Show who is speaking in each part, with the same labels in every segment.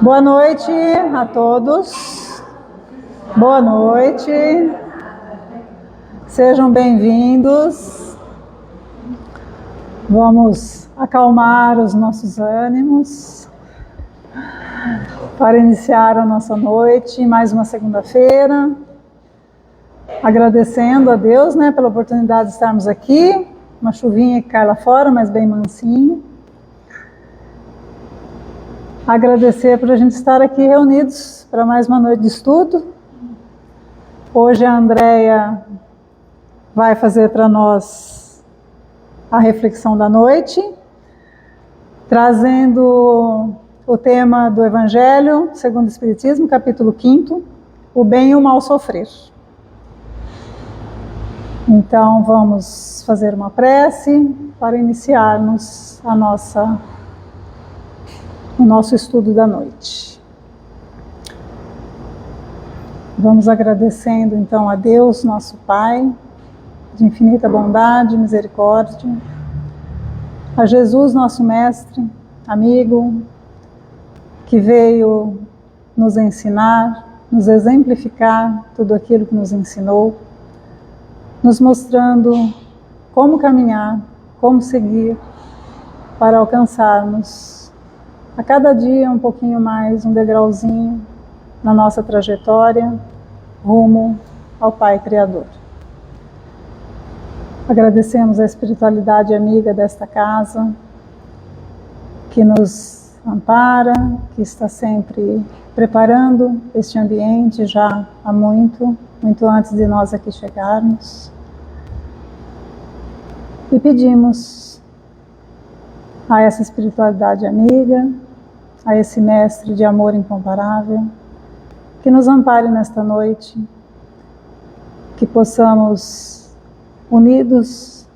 Speaker 1: Boa noite a todos. Boa noite. Sejam bem-vindos. Vamos acalmar os nossos ânimos para iniciar a nossa noite, mais uma segunda-feira. Agradecendo a Deus, pela oportunidade de estarmos aqui. Uma chuvinha que cai lá fora, mas bem mansinho. Agradecer por a gente estar aqui reunidos para mais uma noite de estudo. Hoje a Andréia vai fazer para nós a reflexão da noite, trazendo o tema do Evangelho segundo o Espiritismo, capítulo 5, o bem e o mal sofrer. Então vamos fazer uma prece para iniciarmos o nosso estudo da noite. Vamos agradecendo então a Deus, nosso Pai, de infinita bondade e misericórdia, a Jesus, nosso Mestre, amigo, que veio nos ensinar, nos exemplificar tudo aquilo que nos ensinou, nos mostrando como caminhar, como seguir, para alcançarmos a cada dia um pouquinho mais, um degrauzinho na nossa trajetória, rumo ao Pai Criador. Agradecemos a espiritualidade amiga desta casa, que nos ampara, que está sempre preparando este ambiente já há muito antes de nós aqui chegarmos. E pedimos a essa espiritualidade amiga, a esse mestre de amor incomparável, que nos ampare nesta noite, que possamos, unidos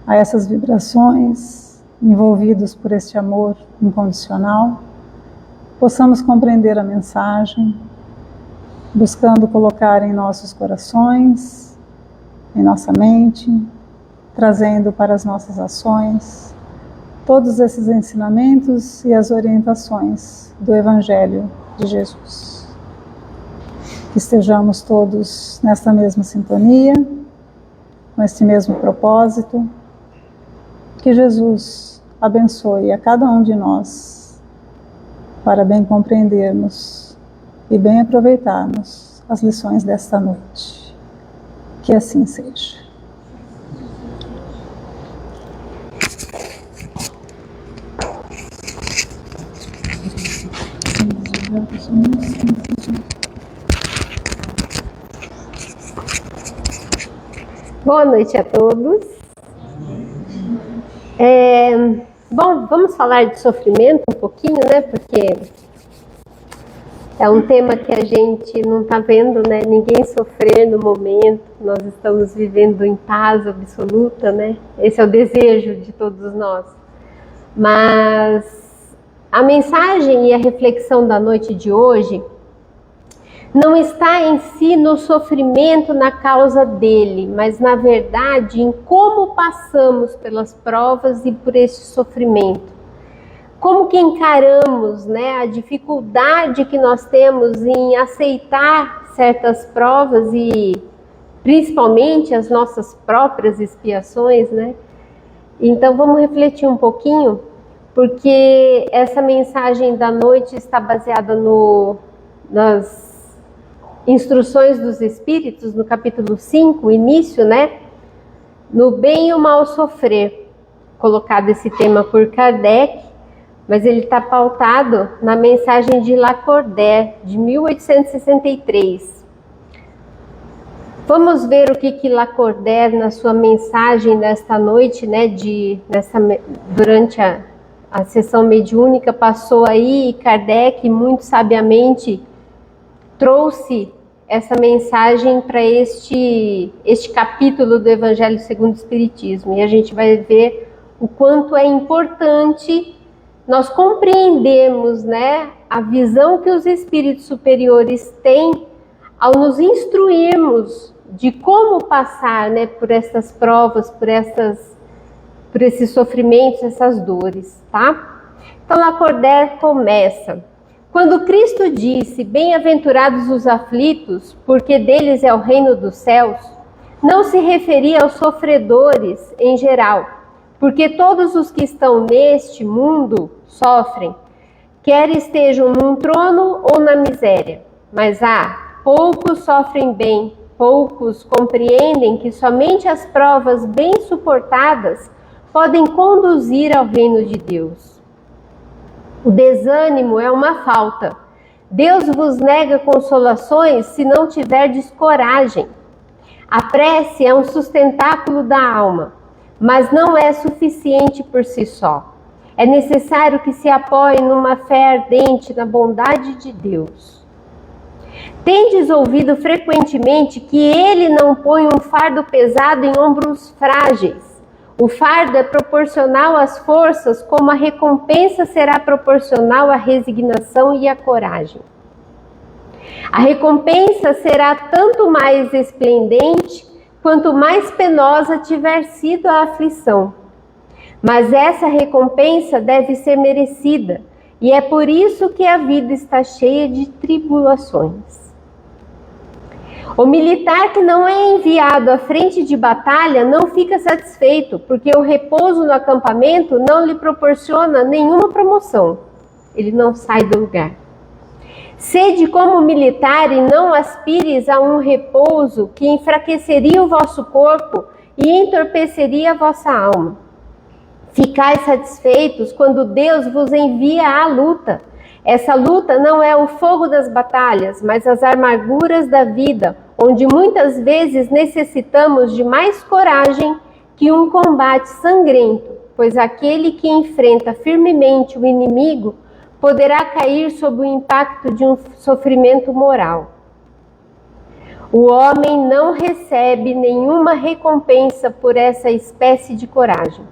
Speaker 1: a essas vibrações, envolvidos por este amor incondicional, possamos compreender a mensagem, buscando colocar em nossos corações, em nossa mente, trazendo para as nossas ações todos esses ensinamentos e as orientações do Evangelho de Jesus. Que estejamos todos nesta mesma sintonia, com este mesmo propósito. Que Jesus abençoe a cada um de nós para bem compreendermos e bem aproveitarmos as lições desta noite. Que assim seja.
Speaker 2: Boa noite a todos. Bom, vamos falar de sofrimento um pouquinho, Porque é um tema que a gente não está vendo, Ninguém sofrer no momento. Nós estamos vivendo em paz absoluta, Esse é o desejo de todos nós. Mas a mensagem e a reflexão da noite de hoje não está em si no sofrimento, na causa dele, mas na verdade em como passamos pelas provas e por esse sofrimento. Como que encaramos, a dificuldade que nós temos em aceitar certas provas e principalmente as nossas próprias expiações, Então vamos refletir um pouquinho, porque essa mensagem da noite está baseada nas Instruções dos Espíritos, no capítulo 5, início, No bem e o mal sofrer, colocado esse tema por Kardec, mas ele está pautado na mensagem de Lacordaire, de 1863. Vamos ver o que Lacordaire, na sua mensagem desta noite, durante a sessão mediúnica, passou aí, e Kardec, muito sabiamente, trouxe essa mensagem para este capítulo do Evangelho segundo o Espiritismo. E a gente vai ver o quanto é importante nós compreendermos, a visão que os espíritos superiores têm ao nos instruirmos de como passar, por essas provas, por esses sofrimentos, essas dores, tá? Então, Lacordaire começa: quando Cristo disse, bem-aventurados os aflitos, porque deles é o reino dos céus, não se referia aos sofredores em geral, porque todos os que estão neste mundo sofrem, quer estejam num trono ou na miséria. Mas poucos sofrem bem, poucos compreendem que somente as provas bem suportadas podem conduzir ao reino de Deus. O desânimo é uma falta. Deus vos nega consolações se não tiverdes coragem. A prece é um sustentáculo da alma, mas não é suficiente por si só. É necessário que se apoie numa fé ardente na bondade de Deus. Tendes ouvido frequentemente que Ele não põe um fardo pesado em ombros frágeis. O fardo é proporcional às forças, como a recompensa será proporcional à resignação e à coragem. A recompensa será tanto mais esplendente, quanto mais penosa tiver sido a aflição. Mas essa recompensa deve ser merecida, e é por isso que a vida está cheia de tribulações. O militar que não é enviado à frente de batalha não fica satisfeito, porque o repouso no acampamento não lhe proporciona nenhuma promoção. Ele não sai do lugar. Sede como militar e não aspires a um repouso que enfraqueceria o vosso corpo e entorpeceria a vossa alma. Ficai satisfeitos quando Deus vos envia à luta. Essa luta não é o fogo das batalhas, mas as amarguras da vida, onde muitas vezes necessitamos de mais coragem que um combate sangrento, pois aquele que enfrenta firmemente o inimigo poderá cair sob o impacto de um sofrimento moral. O homem não recebe nenhuma recompensa por essa espécie de coragem,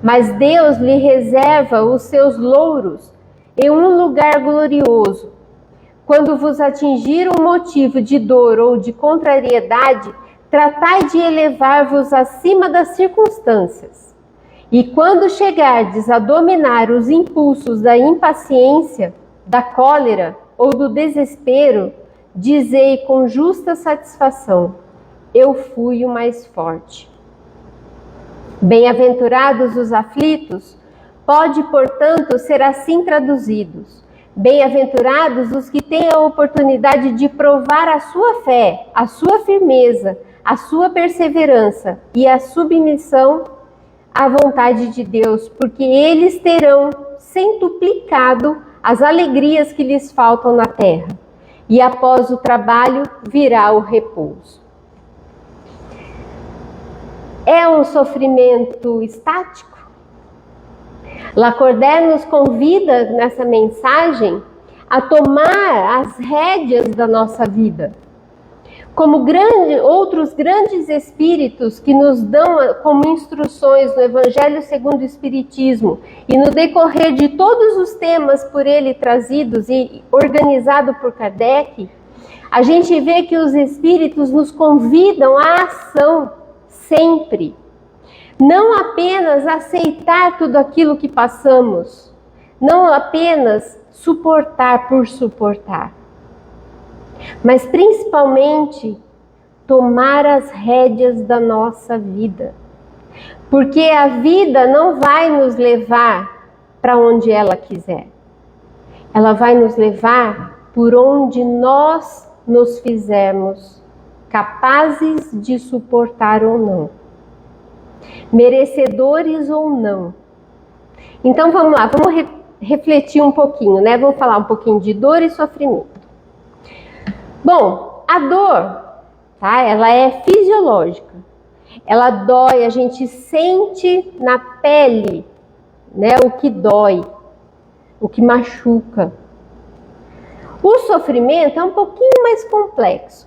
Speaker 2: mas Deus lhe reserva os seus louros em um lugar glorioso. Quando vos atingir um motivo de dor ou de contrariedade, tratai de elevar-vos acima das circunstâncias. E quando chegardes a dominar os impulsos da impaciência, da cólera ou do desespero, dizei com justa satisfação: eu fui o mais forte. Bem-aventurados os aflitos, pode, portanto, ser assim traduzidos. Bem-aventurados os que têm a oportunidade de provar a sua fé, a sua firmeza, a sua perseverança e a submissão à vontade de Deus, porque eles terão centuplicado as alegrias que lhes faltam na terra, e após o trabalho virá o repouso. É um sofrimento estático? Lacordaire nos convida nessa mensagem a tomar as rédeas da nossa vida. Como outros grandes espíritos que nos dão como instruções no Evangelho segundo o Espiritismo e no decorrer de todos os temas por ele trazidos e organizado por Kardec, a gente vê que os espíritos nos convidam à ação sempre. Não apenas aceitar tudo aquilo que passamos, não apenas suportar por suportar, mas principalmente tomar as rédeas da nossa vida. Porque a vida não vai nos levar para onde ela quiser. Ela vai nos levar por onde nós nos fizermos capazes de suportar ou não. Merecedores ou não. Então vamos lá, vamos refletir um pouquinho, né? Vamos falar um pouquinho de dor e sofrimento. Bom, a dor, tá? Ela é fisiológica. Ela dói, a gente sente na pele, né? O que dói, o que machuca. O sofrimento é um pouquinho mais complexo.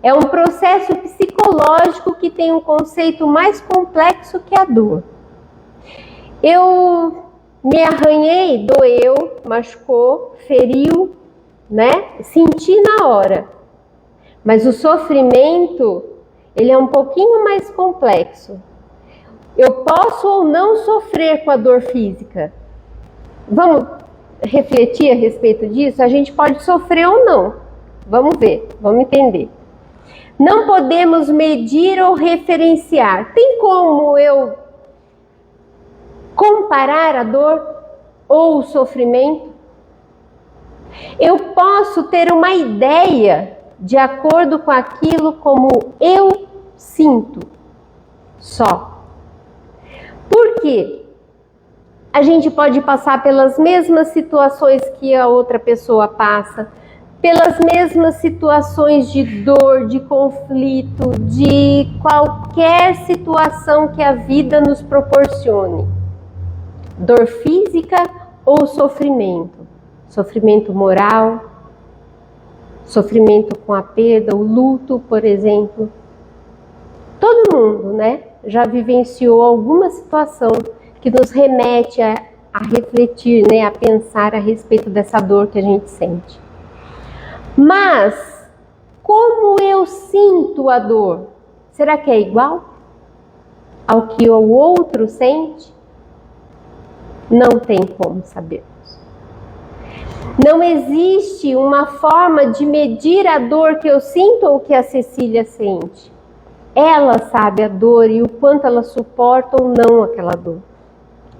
Speaker 2: É um processo psicológico que tem um conceito mais complexo que a dor. Eu me arranhei, doeu, machucou, feriu, né? Senti na hora. Mas o sofrimento, ele é um pouquinho mais complexo. Eu posso ou não sofrer com a dor física, Vamos refletir a respeito disso? A gente pode sofrer ou não. Vamos ver, vamos entender. Não podemos medir ou referenciar. Tem como eu comparar a dor ou o sofrimento? Eu posso ter uma ideia de acordo com aquilo como eu sinto só. Por quê? A gente pode passar pelas mesmas situações que a outra pessoa passa, pelas mesmas situações de dor, de conflito, de qualquer situação que a vida nos proporcione. Dor física ou sofrimento? Sofrimento moral, sofrimento com a perda, o luto, por exemplo. Todo mundo, né, já vivenciou alguma situação que nos remete a refletir, né, a pensar a respeito dessa dor que a gente sente. Mas, como eu sinto a dor? Será que é igual ao que o outro sente? Não tem como sabermos. Não existe uma forma de medir a dor que eu sinto ou que a Cecília sente. Ela sabe a dor e o quanto ela suporta ou não aquela dor.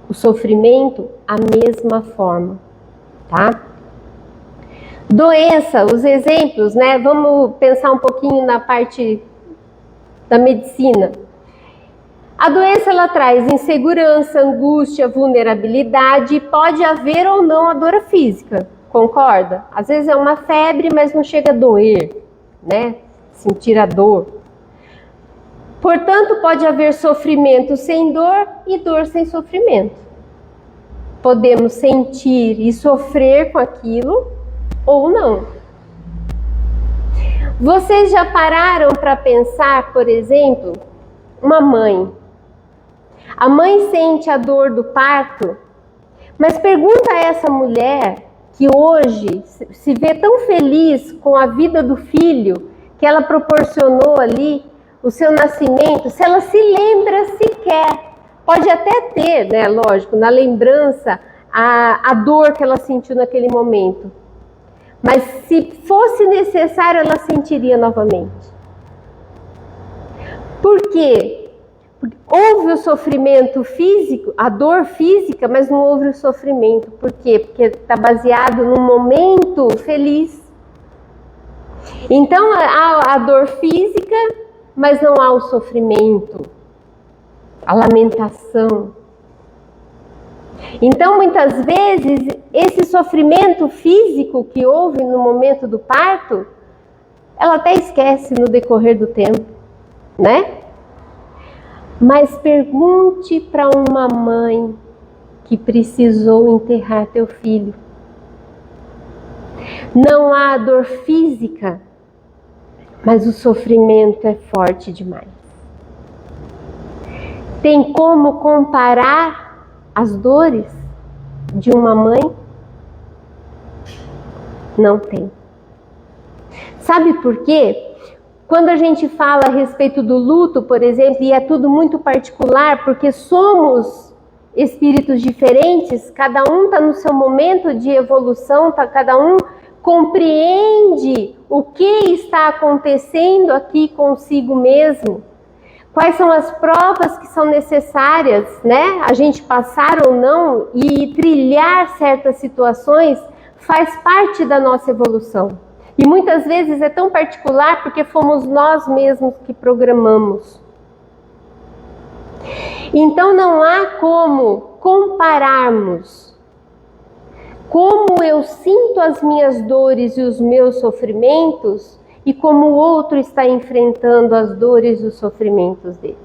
Speaker 2: O sofrimento, a mesma forma, tá? Doença, os exemplos, né? Vamos pensar um pouquinho na parte da medicina. A doença, ela traz insegurança, angústia, vulnerabilidade, e pode haver ou não a dor física, concorda? Às vezes é uma febre, mas não chega a doer, né? Sentir a dor. Portanto, pode haver sofrimento sem dor e dor sem sofrimento. Podemos sentir e sofrer com aquilo ou não. Vocês já pararam para pensar, por exemplo, uma mãe? A mãe sente a dor do parto, mas pergunta a essa mulher que hoje se vê tão feliz com a vida do filho que ela proporcionou ali, o seu nascimento, se ela se lembra sequer. Pode até ter, né, lógico, na lembrança a dor que ela sentiu naquele momento. Mas se fosse necessário, ela sentiria novamente. Por quê? Porque houve o sofrimento físico, a dor física, mas não houve o sofrimento. Por quê? Porque está baseado num momento feliz. Então há a dor física, mas não há o sofrimento, a lamentação. Então, muitas vezes, esse sofrimento físico que houve no momento do parto, ela até esquece no decorrer do tempo, né? Mas pergunte para uma mãe que precisou enterrar teu filho. Não há dor física, mas o sofrimento é forte demais. Tem como comparar as dores de uma mãe? Não tem. Sabe por quê? Quando a gente fala a respeito do luto, por exemplo, e é tudo muito particular, porque somos espíritos diferentes, cada um está no seu momento de evolução, cada um compreende o que está acontecendo aqui consigo mesmo. Quais são as provas que são necessárias, né? A gente passar ou não e trilhar certas situações faz parte da nossa evolução. E muitas vezes é tão particular porque fomos nós mesmos que programamos. Então não há como compararmos como eu sinto as minhas dores e os meus sofrimentos e como o outro está enfrentando as dores e os sofrimentos deles.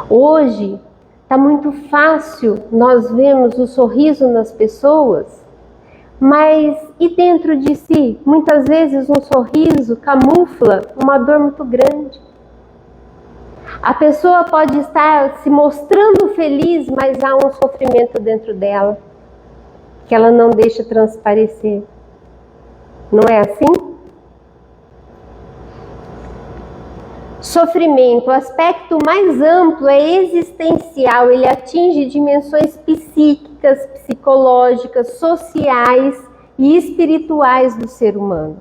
Speaker 2: Hoje está muito fácil nós vermos o sorriso nas pessoas, mas e dentro de si? Muitas vezes um sorriso camufla uma dor muito grande. A pessoa pode estar se mostrando feliz, mas há um sofrimento dentro dela que ela não deixa transparecer. Não é assim? Sofrimento, o aspecto mais amplo é existencial, ele atinge dimensões psíquicas, psicológicas, sociais e espirituais do ser humano.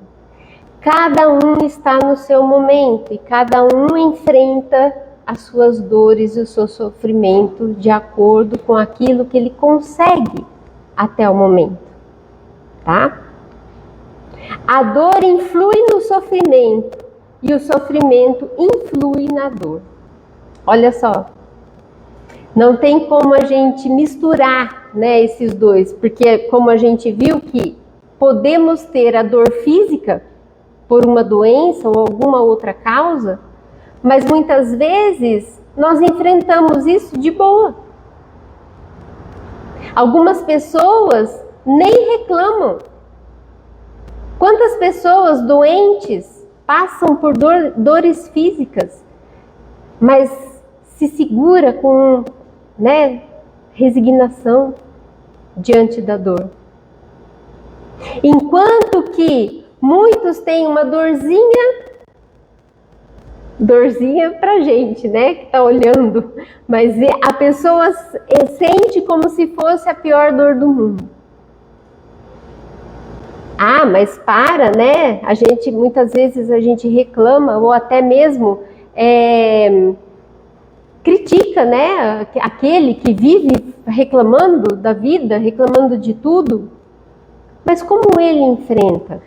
Speaker 2: Cada um está no seu momento e cada um enfrenta as suas dores e o seu sofrimento de acordo com aquilo que ele consegue até o momento, tá? A dor influi no sofrimento e o sofrimento influi na dor. Olha só, não tem como a gente misturar, né, esses dois, porque como a gente viu que podemos ter a dor física por uma doença ou alguma outra causa, mas muitas vezes nós enfrentamos isso de boa. Algumas pessoas nem reclamam. Quantas pessoas doentes passam por dores físicas, mas se segura com, né, resignação diante da dor. Enquanto que muitos têm uma dorzinha pra gente, né, que tá olhando, mas a pessoa sente como se fosse a pior dor do mundo. Ah, mas né? Muitas vezes a gente reclama ou até mesmo critica, né? Aquele que vive reclamando da vida, reclamando de tudo. Mas como ele enfrenta?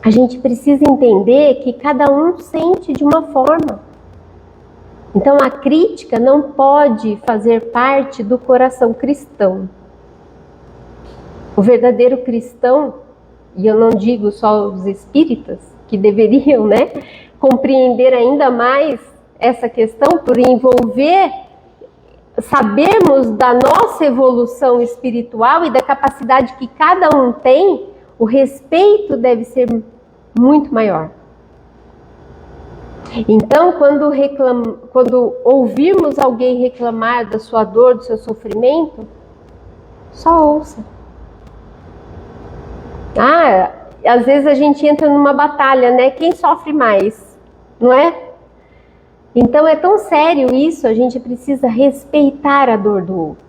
Speaker 2: A gente precisa entender que cada um sente de uma forma. Então a crítica não pode fazer parte do coração cristão. O verdadeiro cristão, e eu não digo só os espíritas, que deveriam, né, compreender ainda mais essa questão por envolver, sabermos da nossa evolução espiritual e da capacidade que cada um tem, o respeito deve ser muito maior. Então, quando ouvirmos alguém reclamar da sua dor, do seu sofrimento, só ouça. Às vezes a gente entra numa batalha, né? Quem sofre mais, não é? Então é tão sério isso, a gente precisa respeitar a dor do outro,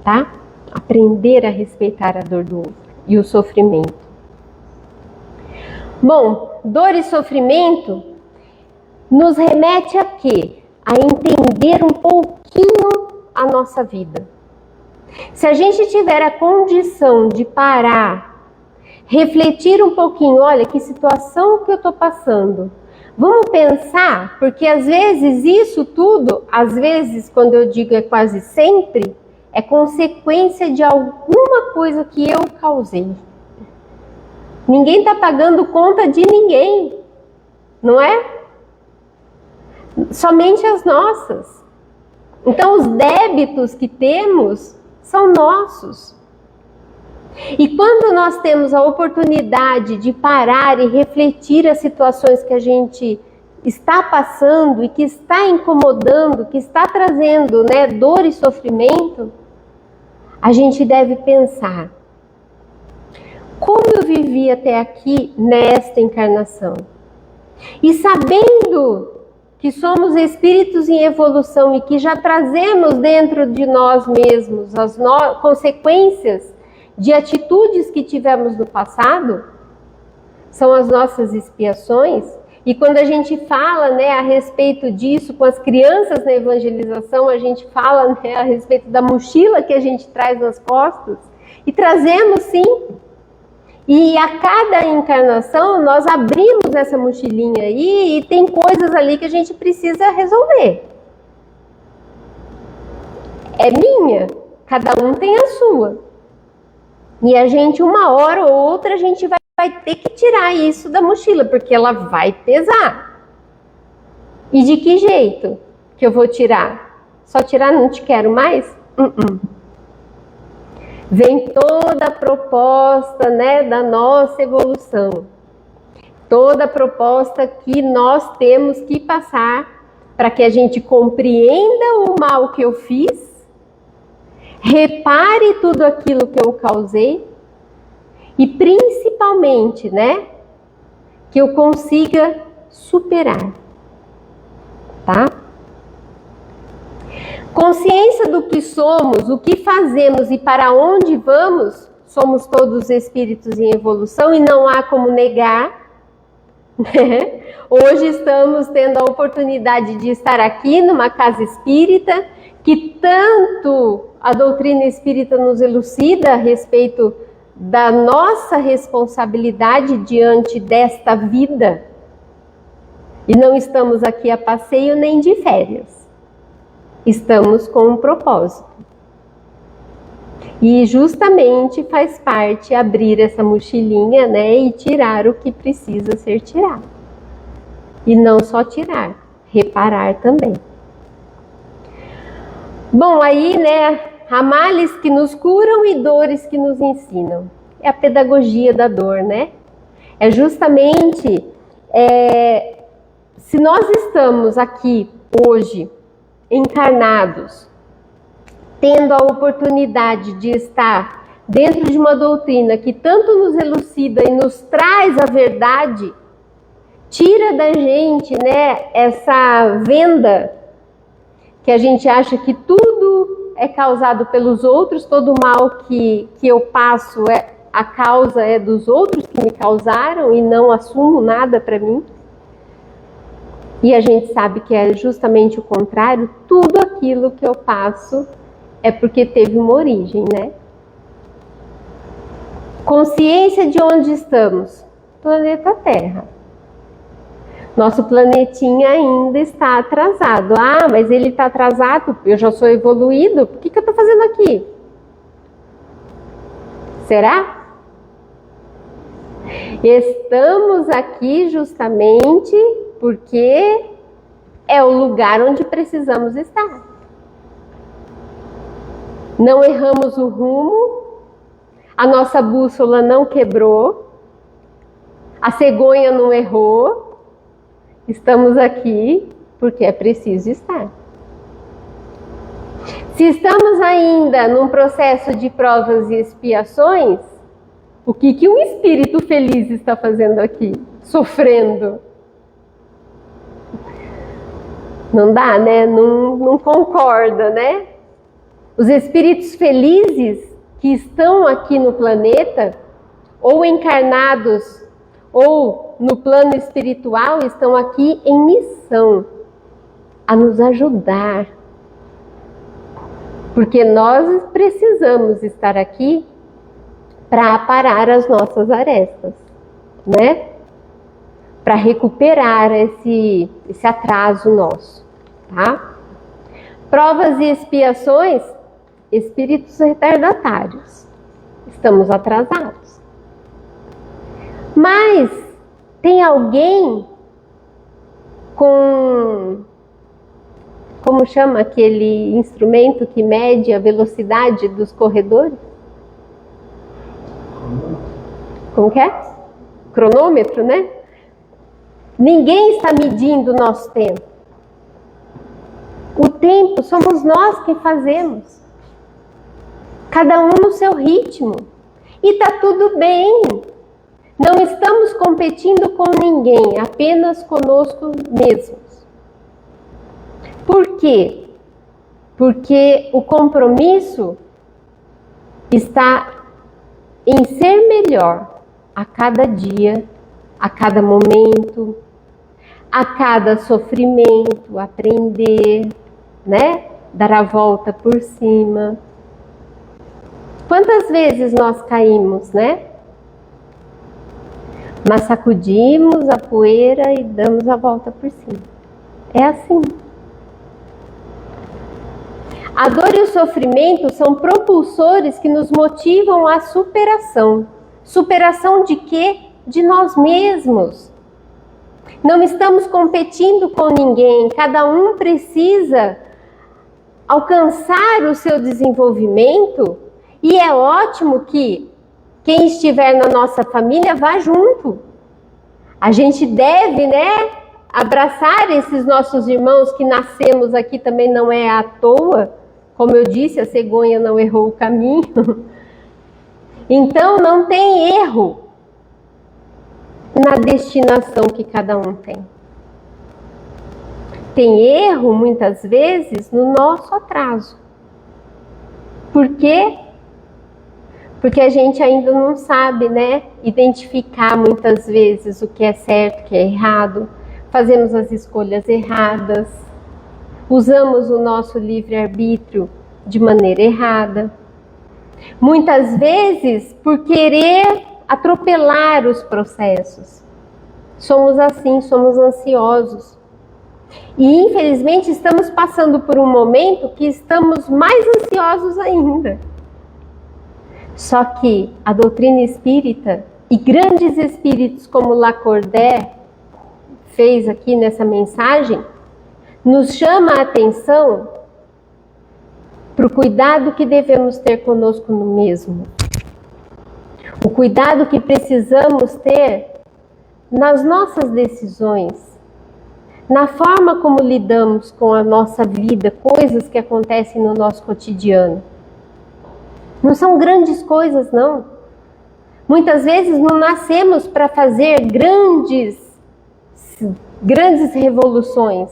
Speaker 2: tá? Aprender a respeitar a dor do outro e o sofrimento. Bom, dor e sofrimento nos remete a quê? A entender um pouquinho a nossa vida. Se a gente tiver a condição de parar, refletir um pouquinho, olha que situação que eu estou passando. Vamos pensar, porque às vezes isso tudo, às vezes quando eu digo é quase sempre, é consequência de alguma coisa que eu causei. Ninguém está pagando conta de ninguém, não é? Somente as nossas. Então os débitos que temos são nossos. E quando nós temos a oportunidade de parar e refletir as situações que a gente está passando e que está incomodando, que está trazendo, né, dor e sofrimento, a gente deve pensar: como eu vivi até aqui nesta encarnação? E sabendo que somos espíritos em evolução e que já trazemos dentro de nós mesmos as consequências de atitudes que tivemos no passado, são as nossas expiações. E quando a gente fala, né, a respeito disso com as crianças na evangelização, a gente fala, né, a respeito da mochila que a gente traz nas costas, e trazemos sim. E a cada encarnação nós abrimos essa mochilinha aí e tem coisas ali que a gente precisa resolver. É minha, cada um tem a sua. E a gente, uma hora ou outra, a gente vai ter que tirar isso da mochila, porque ela vai pesar. E de que jeito que eu vou tirar? Só tirar, não te quero mais? Vem toda a proposta, né, da nossa evolução. Toda a proposta que nós temos que passar para que a gente compreenda o mal que eu fiz, repare tudo aquilo que eu causei e principalmente, né, que eu consiga superar. tá? Consciência do que somos, o que fazemos e para onde vamos, somos todos espíritos em evolução e não há como negar, né? Hoje estamos tendo a oportunidade de estar aqui numa casa espírita, que tanto a doutrina espírita nos elucida a respeito da nossa responsabilidade diante desta vida. E não estamos aqui a passeio nem de férias. Estamos com um propósito. E justamente faz parte abrir essa mochilinha, né, e tirar o que precisa ser tirado. E não só tirar, reparar também. Bom, aí, né, há males que nos curam e dores que nos ensinam. É a pedagogia da dor, né? É justamente, se nós estamos aqui hoje, encarnados, tendo a oportunidade de estar dentro de uma doutrina que tanto nos elucida e nos traz a verdade, tira da gente, né, essa venda que a gente acha que tudo é causado pelos outros, todo o mal que eu passo, a causa é dos outros que me causaram e não assumo nada para mim. E a gente sabe que é justamente o contrário, tudo aquilo que eu passo é porque teve uma origem, né? Consciência de onde estamos? Planeta Terra. Nosso planetinha ainda está atrasado. Ah, mas ele está atrasado, eu já sou evoluído, o que eu estou fazendo aqui? Será? Estamos aqui justamente porque é o lugar onde precisamos estar. Não erramos o rumo, a nossa bússola não quebrou, a cegonha não errou. Estamos aqui porque é preciso estar. Se estamos ainda num processo de provas e expiações, o que um espírito feliz está fazendo aqui? Sofrendo. Não dá, né? Não concorda, né? Os espíritos felizes que estão aqui no planeta, ou encarnados, ou no plano espiritual, estão aqui em missão, a nos ajudar. Porque nós precisamos estar aqui para aparar as nossas arestas, né? Para recuperar esse atraso nosso, tá? Provas e expiações, espíritos retardatários. Estamos atrasados. Mas tem alguém com, como chama aquele instrumento que mede a velocidade dos corredores? Como que é? Cronômetro, né? Ninguém está medindo o nosso tempo. O tempo somos nós que fazemos. Cada um no seu ritmo. E tá tudo bem. Não estamos competindo com ninguém, apenas conosco mesmos. Por quê? Porque o compromisso está em ser melhor a cada dia, a cada momento, a cada sofrimento, aprender, né? Dar a volta por cima. Quantas vezes nós caímos, né? Mas sacudimos a poeira e damos a volta por cima. É assim. A dor e o sofrimento são propulsores que nos motivam à superação. Superação de quê? De nós mesmos. Não estamos competindo com ninguém. Cada um precisa alcançar o seu desenvolvimento. E é ótimo que quem estiver na nossa família vá junto. A gente deve, né, abraçar esses nossos irmãos que nascemos aqui também não é à toa. Como eu disse, a cegonha não errou o caminho. Então não tem erro na destinação que cada um tem. tem erro, muitas vezes, no nosso atraso. Por quê? Porque a gente ainda não sabe, né, identificar muitas vezes o que é certo, o que é errado. Fazemos as escolhas erradas. Usamos o nosso livre-arbítrio de maneira errada. Muitas vezes por querer atropelar os processos. Somos assim, somos ansiosos. E infelizmente estamos passando por um momento que estamos mais ansiosos ainda. Só que a doutrina espírita e grandes espíritos como Lacordaire fez aqui nessa mensagem, nos chama a atenção para o cuidado que devemos ter conosco no mesmo. O cuidado que precisamos ter nas nossas decisões, na forma como lidamos com a nossa vida, coisas que acontecem no nosso cotidiano. Não são grandes coisas, não. Muitas vezes não nascemos para fazer grandes revoluções,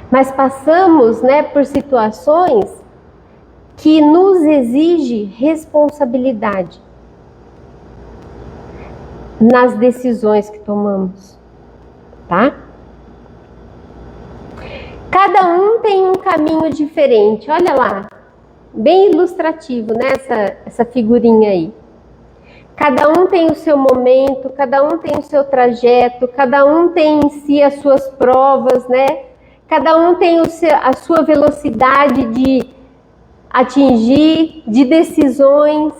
Speaker 2: mas passamos, né, por situações que nos exigem responsabilidade nas decisões que tomamos, tá? Cada um tem um caminho diferente. Olha lá, bem ilustrativo, né, essa figurinha aí. Cada um tem o seu momento, cada um tem o seu trajeto, cada um tem em si as suas provas, né? Cada um tem a sua velocidade de atingir, de decisões.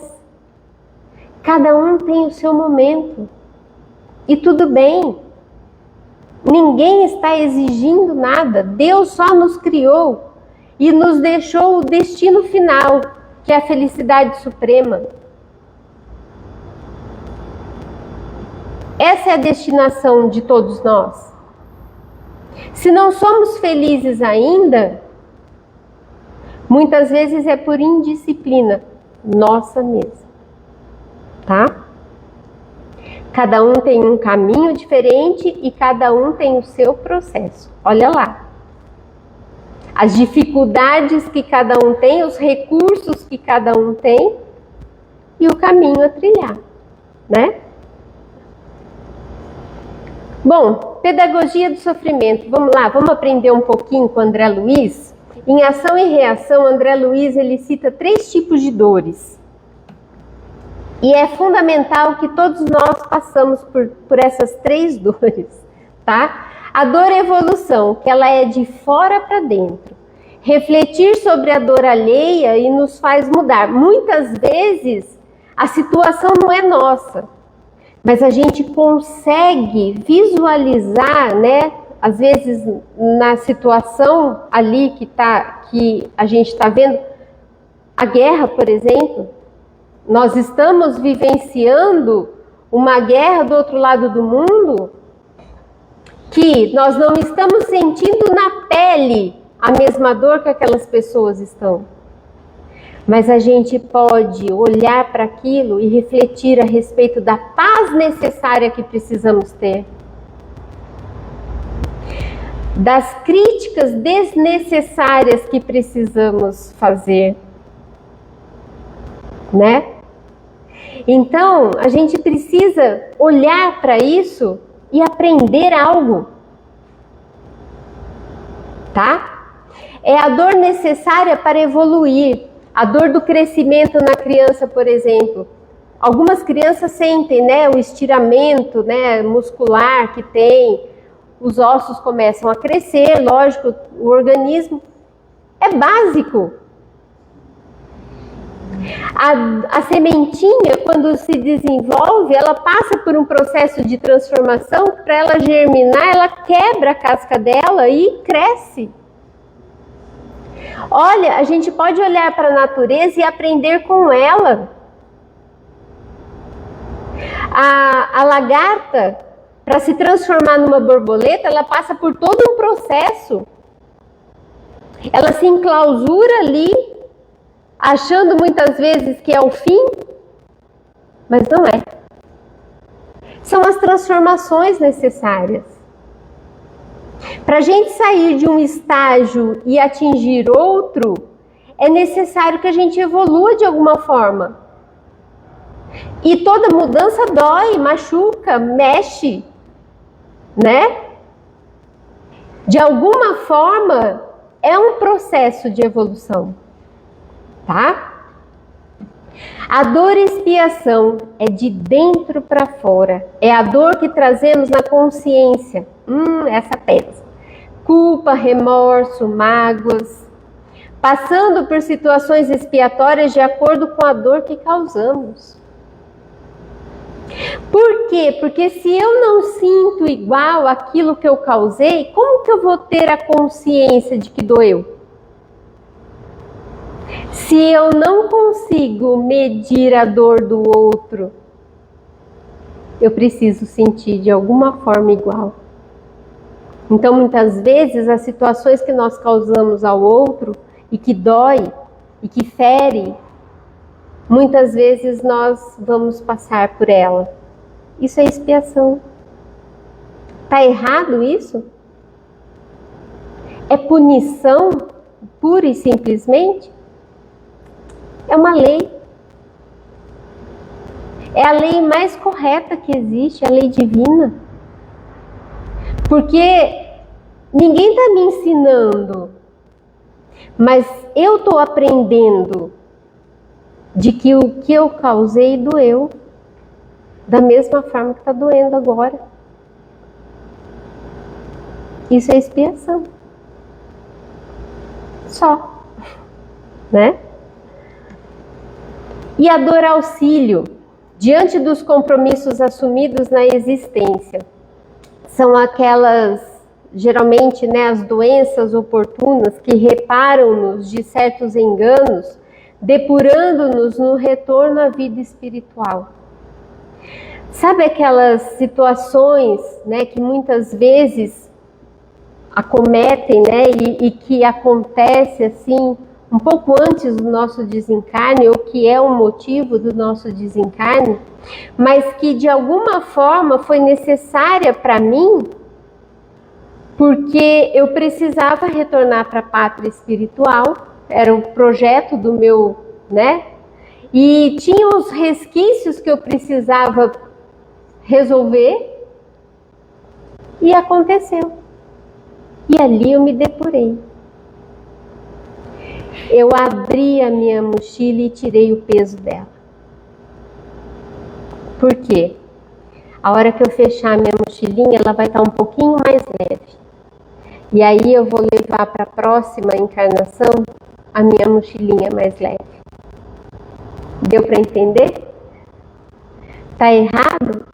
Speaker 2: Cada um tem o seu momento. E tudo bem. Ninguém está exigindo nada. Deus só nos criou e nos deixou o destino final, que é a felicidade suprema. Essa é a destinação de todos nós. Se não somos felizes ainda, muitas vezes é por indisciplina nossa mesma, tá? Cada um tem um caminho diferente e cada um tem o seu processo. Olha lá. As dificuldades que cada um tem, os recursos que cada um tem e o caminho a trilhar, né? Bom, pedagogia do sofrimento. Vamos lá, vamos aprender um pouquinho com André Luiz. Em Ação e Reação, André Luiz ele cita 3 tipos de dores. E é fundamental que todos nós passamos por essas 3 dores, tá? A dor é evolução, que ela é de fora para dentro. Refletir sobre a dor alheia e nos faz mudar. Muitas vezes a situação não é nossa, mas a gente consegue visualizar, né? Às vezes na situação ali que a gente está vendo, a guerra, por exemplo, nós estamos vivenciando uma guerra do outro lado do mundo que nós não estamos sentindo na pele a mesma dor que aquelas pessoas estão. Mas a gente pode olhar para aquilo e refletir a respeito da paz necessária que precisamos ter. Das críticas desnecessárias que precisamos fazer, né? Então, a gente precisa olhar para isso e aprender algo, tá? É a dor necessária para evoluir. A dor do crescimento na criança, por exemplo. Algumas crianças sentem, né, o estiramento, né, muscular que tem. Os ossos começam a crescer, lógico, o organismo é básico. A sementinha, quando se desenvolve, ela passa por um processo de transformação. Para ela germinar, ela quebra a casca dela e cresce. Olha, a gente pode olhar para a natureza e aprender com ela. A lagarta, para se transformar numa borboleta, ela passa por todo um processo. Ela se enclausura ali, achando muitas vezes que é o fim, mas não é. São as transformações necessárias. Para a gente sair de um estágio e atingir outro, é necessário que a gente evolua de alguma forma. E toda mudança dói, machuca, mexe, né? De alguma forma, é um processo de evolução, tá? A dor e expiação é de dentro para fora. É a dor que trazemos na consciência. Essa pesa. Culpa, remorso, mágoas. Passando por situações expiatórias de acordo com a dor que causamos. Por quê? Porque se eu não sinto igual aquilo que eu causei, como que eu vou ter a consciência de que doeu? Se eu não consigo medir a dor do outro, eu preciso sentir de alguma forma igual. Então, muitas vezes, as situações que nós causamos ao outro e que dói e que fere, muitas vezes nós vamos passar por ela. Isso é expiação. Tá errado isso? É punição, pura e simplesmente? É uma lei. É a lei mais correta que existe, a lei divina. Porque ninguém está me ensinando, mas eu estou aprendendo de que o que eu causei doeu, da mesma forma que está doendo agora. Isso é expiação. Só. Né? E a dor auxílio, diante dos compromissos assumidos na existência. São aquelas, geralmente, né, as doenças oportunas que reparam-nos de certos enganos, depurando-nos no retorno à vida espiritual. Sabe aquelas situações, né, que muitas vezes acometem, né, e que acontece assim, um pouco antes do nosso desencarne, ou que é o motivo do nosso desencarne, mas que de alguma forma foi necessária para mim, porque eu precisava retornar para a pátria espiritual, era o projeto do meu, né? E tinha os resquícios que eu precisava resolver, e aconteceu. E ali eu me depurei. Eu abri a minha mochila e tirei o peso dela. Por quê? A hora que eu fechar a minha mochilinha, ela vai estar um pouquinho mais leve. E aí eu vou levar para a próxima encarnação a minha mochilinha mais leve. Deu para entender? Tá errado?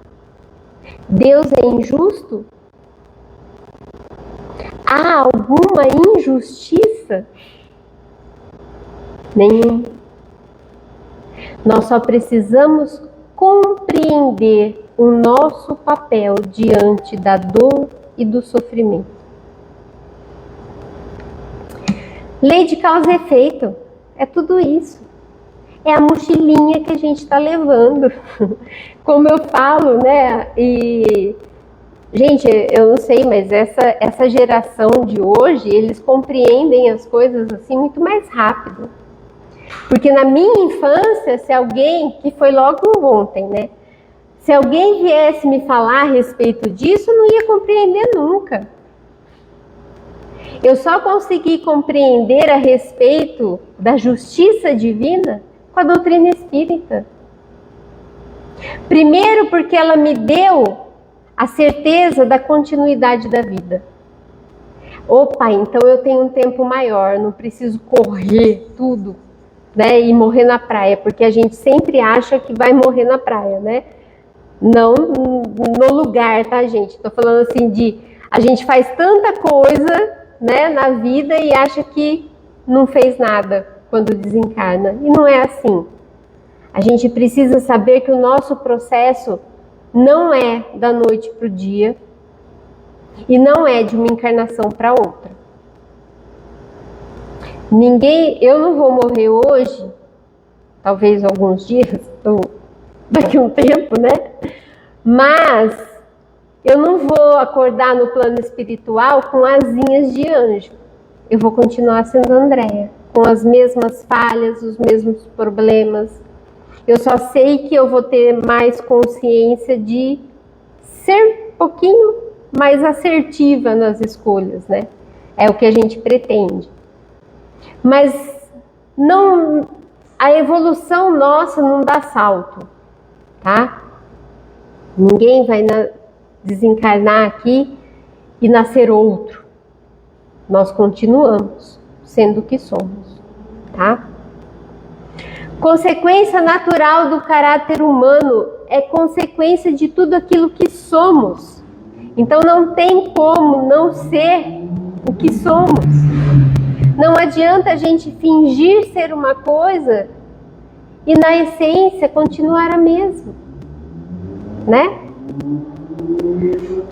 Speaker 2: Deus é injusto? Há alguma injustiça? Nenhum. Nós só precisamos compreender o nosso papel diante da dor e do sofrimento. Lei de causa e efeito. É tudo isso. É a mochilinha que a gente está levando. Como eu falo, né? E, gente, eu não sei, mas essa geração de hoje, eles compreendem as coisas assim muito mais rápido. Porque na minha infância, se alguém, que foi logo ontem, né? Se alguém viesse me falar a respeito disso, eu não ia compreender nunca. Eu só consegui compreender a respeito da justiça divina com a doutrina espírita. Primeiro porque ela me deu a certeza da continuidade da vida. Opa, então eu tenho um tempo maior, não preciso correr tudo, né, e morrer na praia, porque a gente sempre acha que vai morrer na praia, né? Não no lugar, tá, gente? Tô falando assim de a gente faz tanta coisa, né, na vida e acha que não fez nada quando desencarna. E não é assim. A gente precisa saber que o nosso processo não é da noite para o dia e não é de uma encarnação para outra. Eu não vou morrer hoje, talvez alguns dias, ou daqui a um tempo, né? Mas eu não vou acordar no plano espiritual com asinhas de anjo. Eu vou continuar sendo Andréia, com as mesmas falhas, os mesmos problemas. Eu só sei que eu vou ter mais consciência de ser um pouquinho mais assertiva nas escolhas, né? É o que a gente pretende. Mas não, a evolução nossa não dá salto, tá? Ninguém vai desencarnar aqui e nascer outro. Nós continuamos sendo o que somos, tá? Consequência natural do caráter humano é consequência de tudo aquilo que somos. Então não tem como não ser o que somos. Não adianta a gente fingir ser uma coisa e na essência continuar a mesma, né?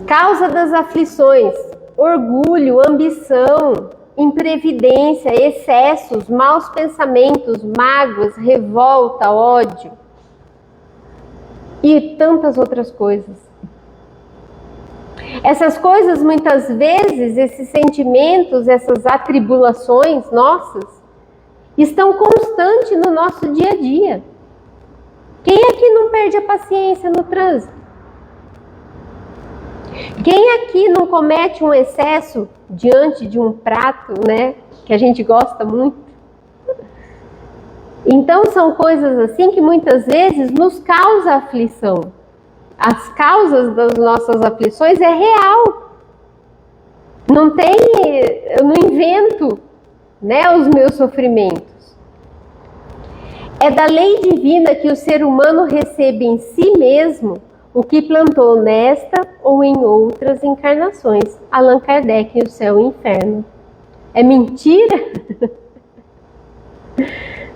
Speaker 2: Causa das aflições: orgulho, ambição, imprevidência, excessos, maus pensamentos, mágoas, revolta, ódio e tantas outras coisas. Essas coisas, muitas vezes, esses sentimentos, essas atribulações nossas, estão constantes no nosso dia a dia. Quem aqui não perde a paciência no trânsito? Quem aqui não comete um excesso diante de um prato, né, que a gente gosta muito? Então são coisas assim que muitas vezes nos causam aflição. As causas das nossas aflições é real. Não tem, eu não invento, né, os meus sofrimentos. É da lei divina que o ser humano recebe em si mesmo o que plantou nesta ou em outras encarnações. Allan Kardec, O Céu e o Inferno. É mentira?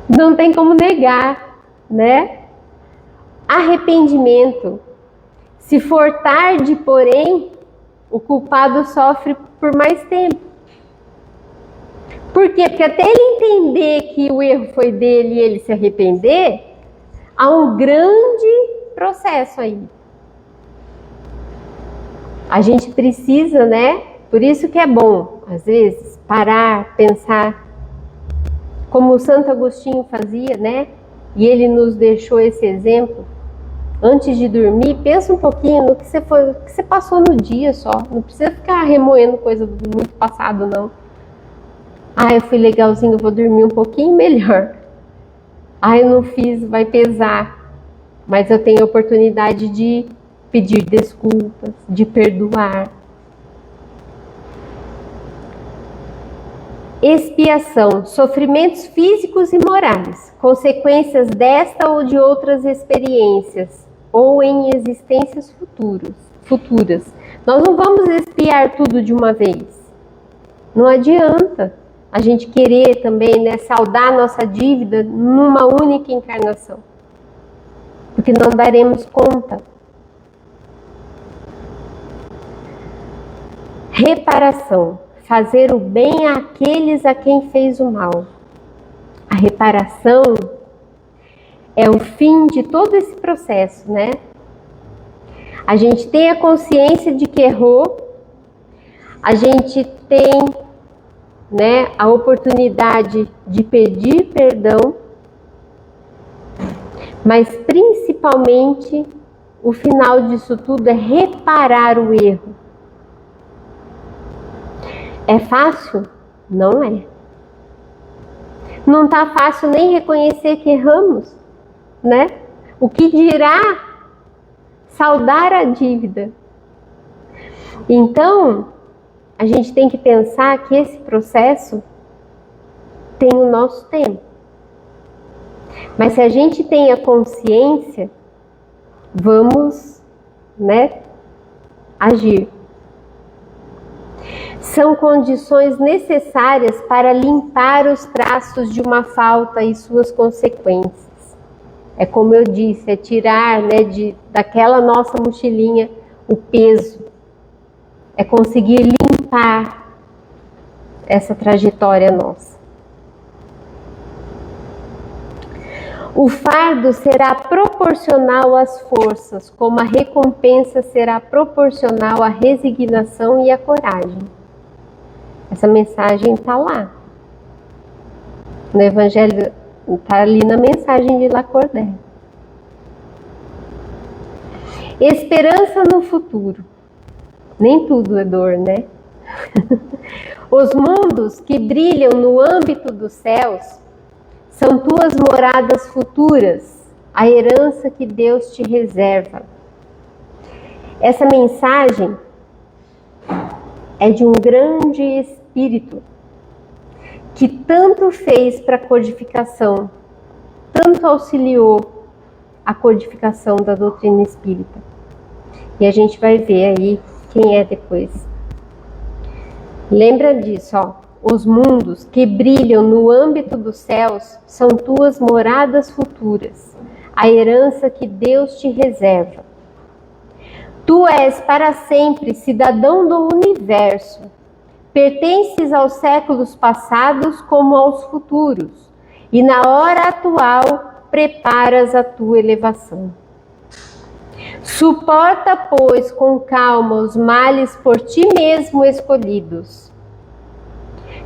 Speaker 2: Não tem como negar, né? Arrependimento. Se for tarde, porém, o culpado sofre por mais tempo. Por quê? Porque até ele entender que o erro foi dele e ele se arrepender, há um grande processo aí. A gente precisa, né? Por isso que é bom, às vezes, parar, pensar, como o Santo Agostinho fazia, né? E ele nos deixou esse exemplo. Antes de dormir, pensa um pouquinho no que você passou no dia só. Não precisa ficar remoendo coisa do muito passado, não. Ah, eu fui legalzinho, eu vou dormir um pouquinho melhor. Ah, eu não fiz, vai pesar. Mas eu tenho a oportunidade de pedir desculpas, de perdoar. Expiação, sofrimentos físicos e morais, consequências desta ou de outras experiências, ou em existências futuras. Nós não vamos expiar tudo de uma vez. Não adianta a gente querer também, né, saldar nossa dívida numa única encarnação, porque não daremos conta. Reparação, fazer o bem àqueles a quem fez o mal. A reparação é o fim de todo esse processo, né? A gente tem a consciência de que errou, a gente tem, né, a oportunidade de pedir perdão, mas principalmente o final disso tudo é reparar o erro. É fácil? Não é. Não está fácil nem reconhecer que erramos, né? O que dirá saldar a dívida? Então, a gente tem que pensar que esse processo tem o nosso tempo. Mas se a gente tem a consciência, vamos, né, agir. São condições necessárias para limpar os traços de uma falta e suas consequências. É como eu disse, é tirar, né, daquela nossa mochilinha o peso. É conseguir limpar essa trajetória nossa. O fardo será proporcional às forças, como a recompensa será proporcional à resignação e à coragem. Essa mensagem está lá. No Evangelho, está ali na mensagem de Lacordaire. Esperança no futuro. Nem tudo é dor, né? Os mundos que brilham no âmbito dos céus são tuas moradas futuras, a herança que Deus te reserva. Essa mensagem é de um grande espírito que tanto fez para a codificação, tanto auxiliou a codificação da doutrina espírita. E a gente vai ver aí quem é depois. Lembra disso, ó. Os mundos que brilham no âmbito dos céus são tuas moradas futuras, a herança que Deus te reserva. Tu és para sempre cidadão do universo, pertences aos séculos passados como aos futuros, e na hora atual preparas a tua elevação. Suporta, pois, com calma os males por ti mesmo escolhidos.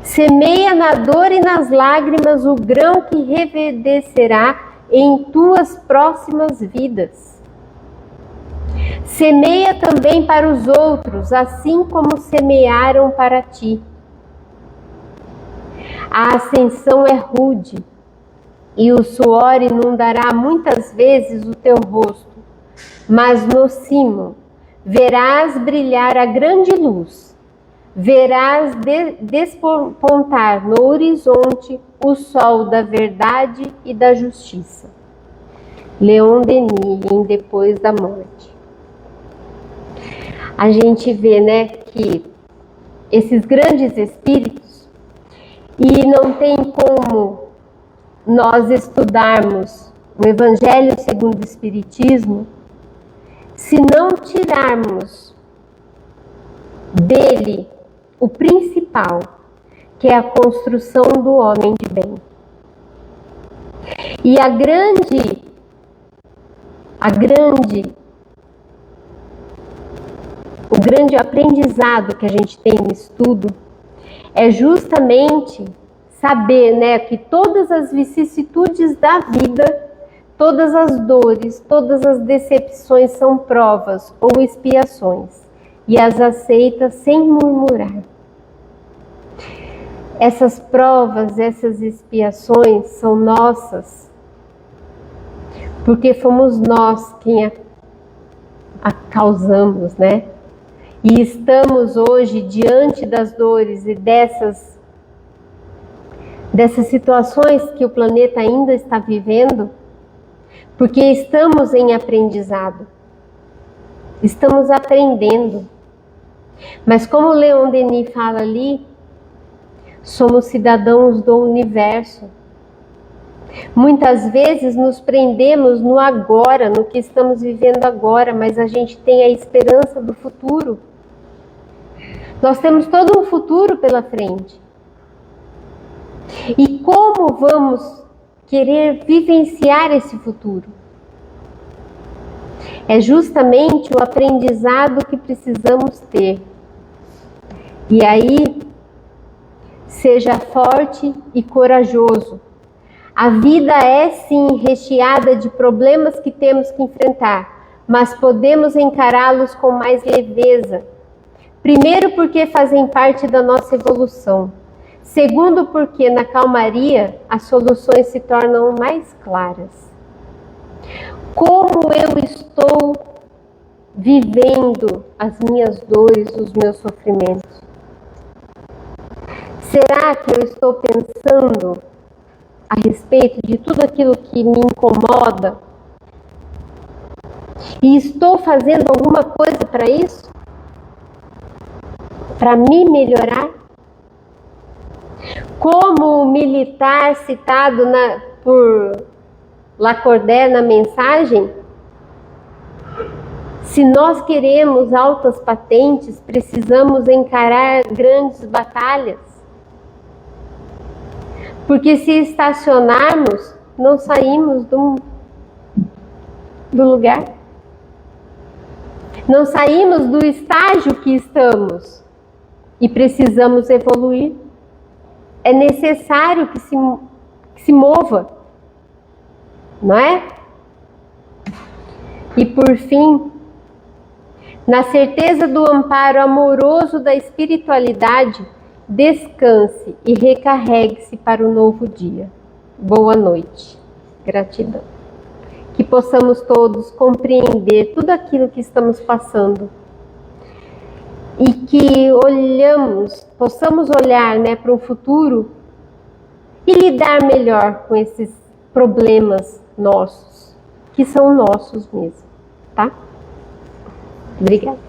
Speaker 2: Semeia na dor e nas lágrimas o grão que reverdecerá em tuas próximas vidas. Semeia também para os outros, assim como semearam para ti. A ascensão é rude, e o suor inundará muitas vezes o teu rosto, mas no cimo verás brilhar a grande luz. Verás despontar no horizonte o sol da verdade e da justiça. Leon Denis, em Depois da Morte. A gente vê, né, que esses grandes espíritos, e não tem como nós estudarmos o Evangelho segundo o Espiritismo se não tirarmos dele o principal, que é a construção do homem de bem. E o grande aprendizado que a gente tem no estudo é justamente saber, né, que todas as vicissitudes da vida, todas as dores, todas as decepções são provas ou expiações, e as aceita sem murmurar. Essas provas, essas expiações são nossas, porque fomos nós quem a causamos, né? E estamos hoje diante das dores e dessas situações que o planeta ainda está vivendo, porque estamos em aprendizado, estamos aprendendo. Mas como Leon Denis fala ali, somos cidadãos do universo. Muitas vezes nos prendemos no agora, no que estamos vivendo agora, mas a gente tem a esperança do futuro. Nós temos todo um futuro pela frente. E como vamos querer vivenciar esse futuro? É justamente o aprendizado que precisamos ter. E aí, seja forte e corajoso. A vida é sim recheada de problemas que temos que enfrentar, mas podemos encará-los com mais leveza. Primeiro, porque fazem parte da nossa evolução. Segundo, porque na calmaria as soluções se tornam mais claras. Como eu estou vivendo as minhas dores, os meus sofrimentos? Será que eu estou pensando a respeito de tudo aquilo que me incomoda? E estou fazendo alguma coisa para isso? Para me melhorar? Como o militar citado por Lacordaire na mensagem, se nós queremos altas patentes, precisamos encarar grandes batalhas. Porque se estacionarmos, não saímos do lugar. Não saímos do estágio que estamos e precisamos evoluir. É necessário que se mova, não é? E por fim, na certeza do amparo amoroso da espiritualidade, descanse e recarregue-se para o novo dia. Boa noite. Gratidão. Que possamos todos compreender tudo aquilo que estamos passando e que possamos olhar, né, para o futuro e lidar melhor com esses problemas nossos, que são nossos mesmo, tá? Obrigada.